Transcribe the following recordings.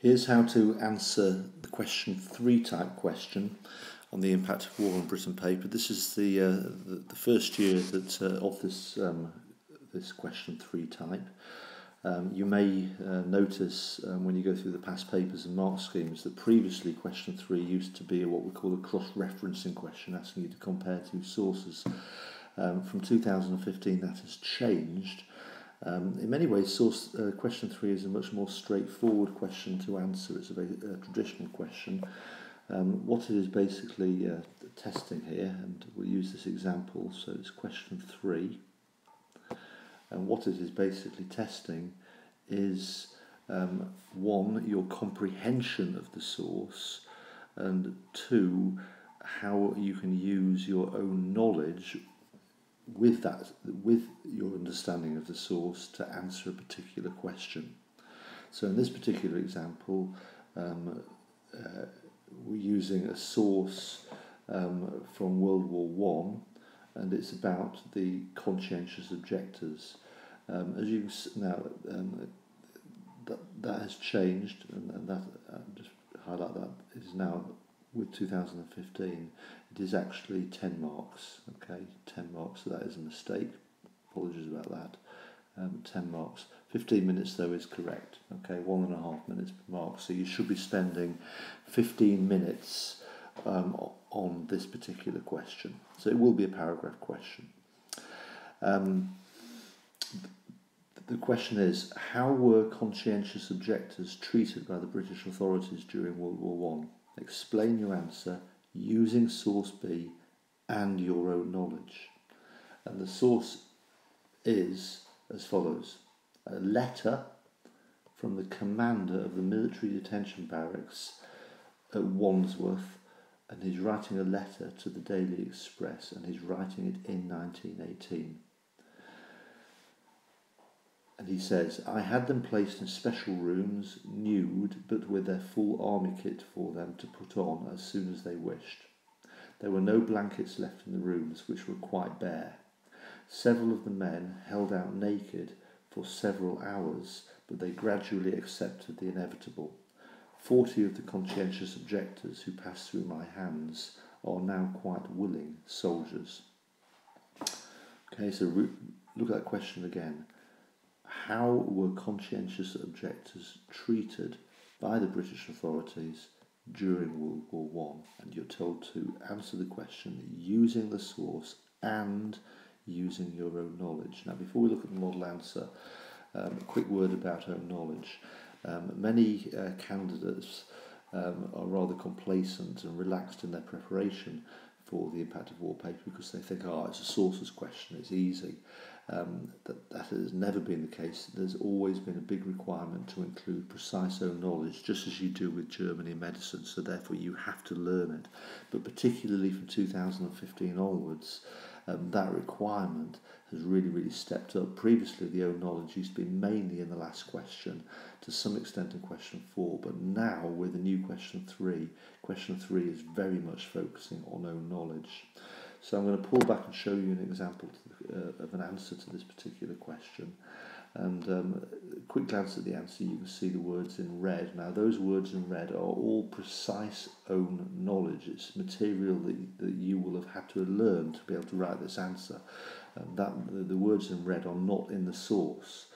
Here's how to answer the question 3 type question on the impact of war on Britain paper. This is the first year that of this question 3 type. You may notice when you go through the past papers and mark schemes that previously question 3 used to be what we call a cross-referencing question, asking you to compare 2 sources. From 2015 that has changed. In many ways, question 3 is a much more straightforward question to answer. It's a very traditional question. What it is basically testing here, and we'll use this example, so it's question 3. And what it is basically testing is 1, your comprehension of the source, and 2, how you can use your own knowledge with your understanding of the source to answer a particular question. So in this particular example, we're using a source from World War I, and it's about the conscientious objectors. As you now, that has changed, and that just highlight that is now with 2015. It is actually 10 marks. Okay, 10 marks. So that is a mistake. Apologies about that. 10 marks. 15 minutes though is correct. Okay, 1.5 minutes per mark. So you should be spending 15 minutes on this particular question. So it will be a paragraph question. The question is, how were conscientious objectors treated by the British authorities during World War I? Explain your answer using source B and your own knowledge. And the source is as follows: a letter from the commander of the military detention barracks at Wandsworth, and he's writing a letter to the Daily Express, and he's writing it in 1918. And he says, I had them placed in special rooms, nude, but with their full army kit for them to put on as soon as they wished. There were no blankets left in the rooms, which were quite bare. Several of the men held out naked for several hours, but they gradually accepted the inevitable. 40 of the conscientious objectors who passed through my hands are now quite willing soldiers. Okay, so look at that question again. How were conscientious objectors treated by the British authorities during World War I? And you're told to answer the question using the source and using your own knowledge. Now, before we look at the model answer, a quick word about own knowledge. Many candidates are rather complacent and relaxed in their preparation for the impact of war paper because they think, it's a sources question, it's easy. That has never been the case. There's always been a big requirement to include precise own knowledge, just as you do with Germany and medicine, so therefore you have to learn it. But particularly from 2015 onwards, that requirement has really stepped up. Previously, the own knowledge used to be mainly in the last question, to some extent in question 4, but now with the new question 3 is very much focusing on own knowledge. So I'm going to pull back and show you an example of an answer to this particular question. And a quick glance at the answer, you can see the words in red. Now those words in red are all precise own knowledge. It's material that you will have had to learn to be able to write this answer. The words in red are not in the source.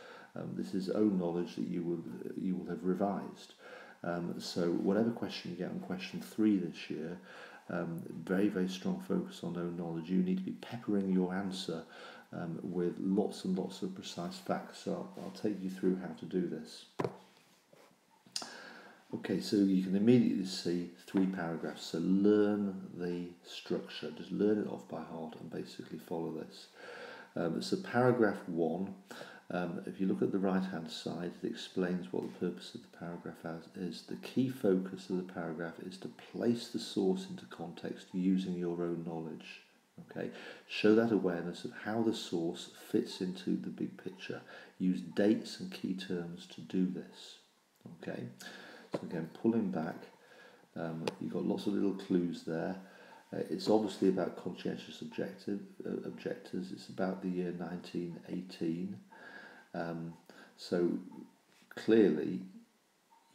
This is own knowledge that you will have revised. So whatever question you get on question 3 this year, very strong focus on own knowledge. You need to be peppering your answer with lots and lots of precise facts. So I'll take you through how to do this. Okay, so you can immediately see 3 paragraphs. So learn the structure. Just learn it off by heart and basically follow this. So paragraph 1. If you look at the right-hand side, it explains what the purpose of the paragraph is. The key focus of the paragraph is to place the source into context using your own knowledge. Okay, show that awareness of how the source fits into the big picture. Use dates and key terms to do this. Okay, so again, pulling back, you've got lots of little clues there. It's obviously about conscientious objectors. It's about the year 1918. So clearly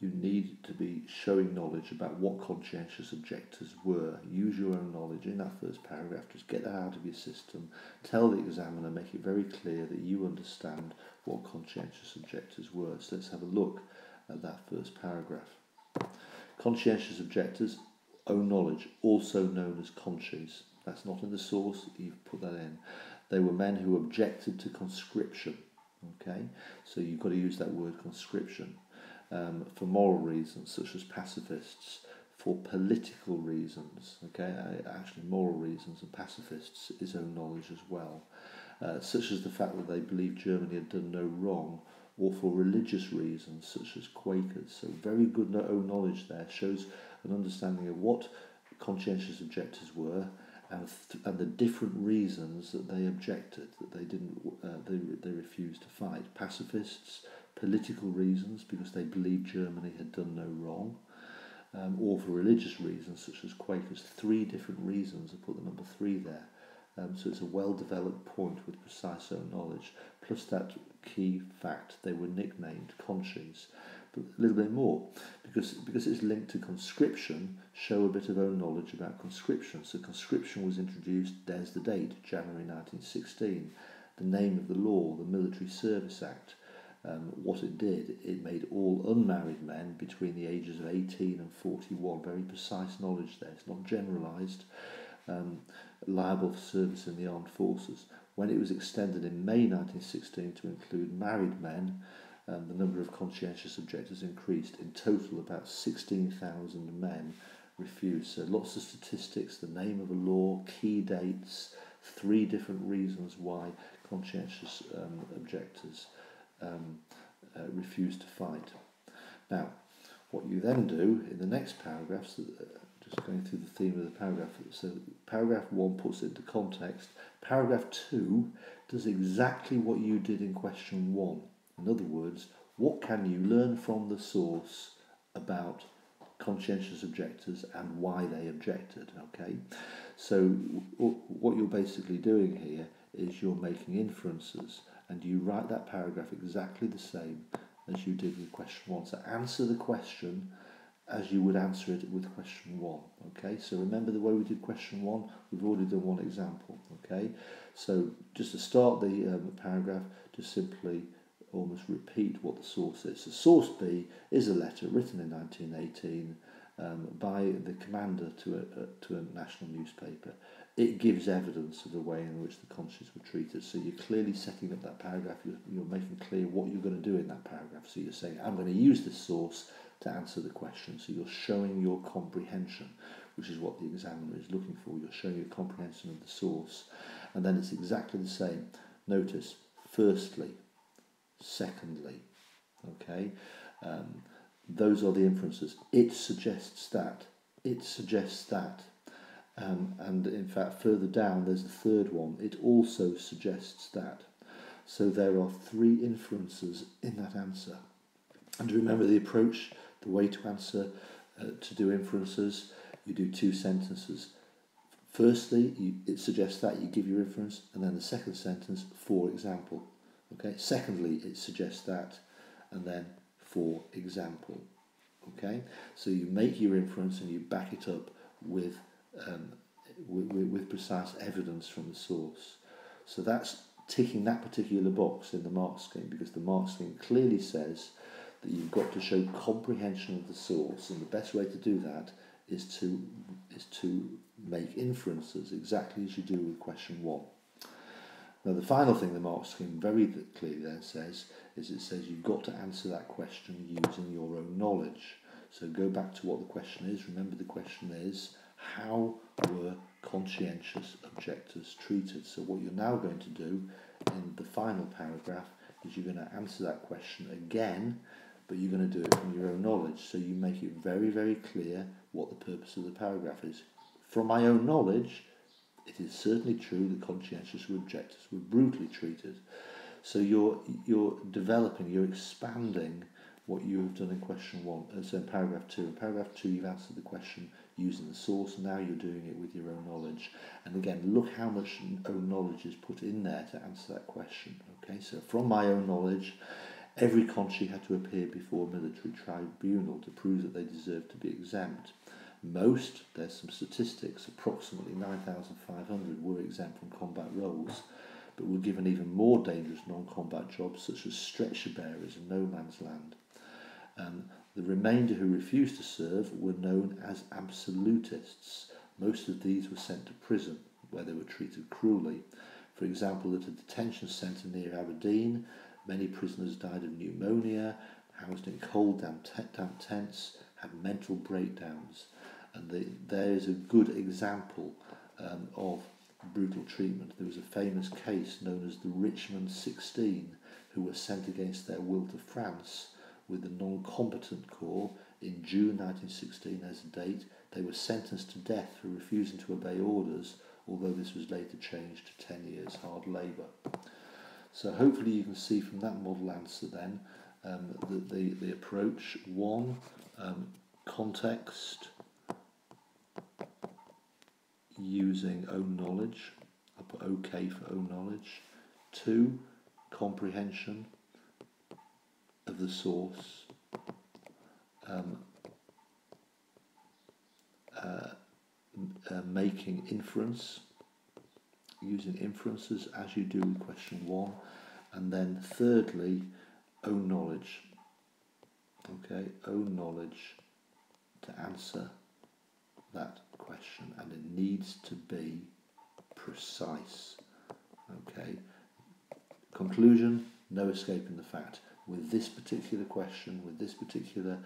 you need to be showing knowledge about what conscientious objectors were. Use your own knowledge in that first paragraph. Just get that out of your system. Tell the examiner, make it very clear that you understand what conscientious objectors were. So let's have a look at that first paragraph. Conscientious objectors, own knowledge, also known as conchies. That's not in the source, you've put that in. They were men who objected to conscription. Okay, so you've got to use that word conscription. For moral reasons, such as pacifists, for political reasons, okay, actually moral reasons, and pacifists is own knowledge as well, such as the fact that they believed Germany had done no wrong, or for religious reasons, such as Quakers. So very good own knowledge there, shows an understanding of what conscientious objectors were, and the different reasons that they objected, that they didn't, they refused to fight. Pacifists, political reasons, because they believed Germany had done no wrong, or for religious reasons, such as Quakers. 3 different reasons. I put the number 3 there. So it's a well-developed point with precise own knowledge, plus that key fact they were nicknamed conchies. But a little bit more, because it's linked to conscription, show a bit of own knowledge about conscription. So conscription was introduced, there's the date, January 1916. The name of the law, the Military Service Act. What it did, it made all unmarried men between the ages of 18 and 41, very precise knowledge there, it's not generalised, liable for service in the armed forces. When it was extended in May 1916 to include married men, the number of conscientious objectors increased. In total, about 16,000 men refused. So lots of statistics, the name of a law, key dates, 3 different reasons why conscientious objectors refused to fight. Now, what you then do in the next paragraph, so just going through the theme of the paragraph, so paragraph 1 puts it into context. Paragraph 2 does exactly what you did in question 1. In other words, what can you learn from the source about conscientious objectors and why they objected? Okay, so what you're basically doing here is you're making inferences, and you write that paragraph exactly the same as you did with question 1. So answer the question as you would answer it with question 1. Okay, so remember the way we did question 1? We've already done one example. Okay, so just to start the paragraph, just simply almost repeat what the source is. So source B is a letter written in 1918 by the commander to a national newspaper. It gives evidence of the way in which the conchies were treated. So you're clearly setting up that paragraph, you're making clear what you're going to do in that paragraph. So you're saying, I'm going to use this source to answer the question. So you're showing your comprehension, which is what the examiner is looking for. You're showing your comprehension of the source. And then it's exactly the same. Notice, firstly, secondly, okay, those are the inferences. It suggests that, and in fact further down there's a third one, it also suggests that. So there are 3 inferences in that answer. And remember the approach, the way to answer, to do inferences, you do 2 sentences. Firstly, it suggests that, you give your inference, and then the second sentence, for example. Okay. Secondly, it suggests that, and then for example. Okay. So you make your inference and you back it up with precise evidence from the source. So that's ticking that particular box in the mark scheme, because the mark scheme clearly says that you've got to show comprehension of the source, and the best way to do that is to make inferences exactly as you do with question 1. Now the final thing the mark scheme very clearly then says is it says you've got to answer that question using your own knowledge. So go back to what the question is. Remember the question is, how were conscientious objectors treated? So what you're now going to do in the final paragraph is you're going to answer that question again, but you're going to do it from your own knowledge. So you make it very, very clear what the purpose of the paragraph is. From my own knowledge, it is certainly true that conscientious objectors were brutally treated. So you're developing, you're expanding what you have done in question 1. So in paragraph 2. In paragraph 2 you've answered the question using the source, and now you're doing it with your own knowledge. And again, look how much own knowledge is put in there to answer that question. Okay, so from my own knowledge, Every conchi had to appear before a military tribunal to prove that they deserved to be exempt. Most, there's some statistics, approximately 9,500 were exempt from combat roles, but were given even more dangerous non-combat jobs such as stretcher bearers in no man's land. The remainder who refused to serve were known as absolutists. Most of these were sent to prison, where they were treated cruelly. For example, at a detention centre near Aberdeen, many prisoners died of pneumonia, housed in cold, damp tents, had mental breakdowns. And there is a good example of brutal treatment. There was a famous case known as the Richmond 16, who were sent against their will to France with the non-combatant corps in June 1916 as a date. They were sentenced to death for refusing to obey orders, although this was later changed to 10 years hard labour. So hopefully you can see from that model answer then the approach. 1, context, using own knowledge. I'll put OK for own knowledge. 2, comprehension of the source. Making inference, using inferences as you do with question 1. And then thirdly, own knowledge. Okay, own knowledge to answer that question, and it needs to be precise. Okay, conclusion, no escaping the fact. With this particular question, with this particular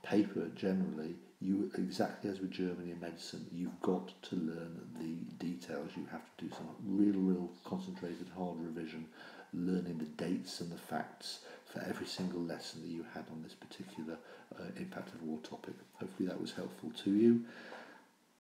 paper generally, you, exactly as with Germany and medicine, you've got to learn the details. You have to do some real concentrated hard revision, learning the dates and the facts for every single lesson that you had on this particular impact of war topic. Hopefully that was helpful to you.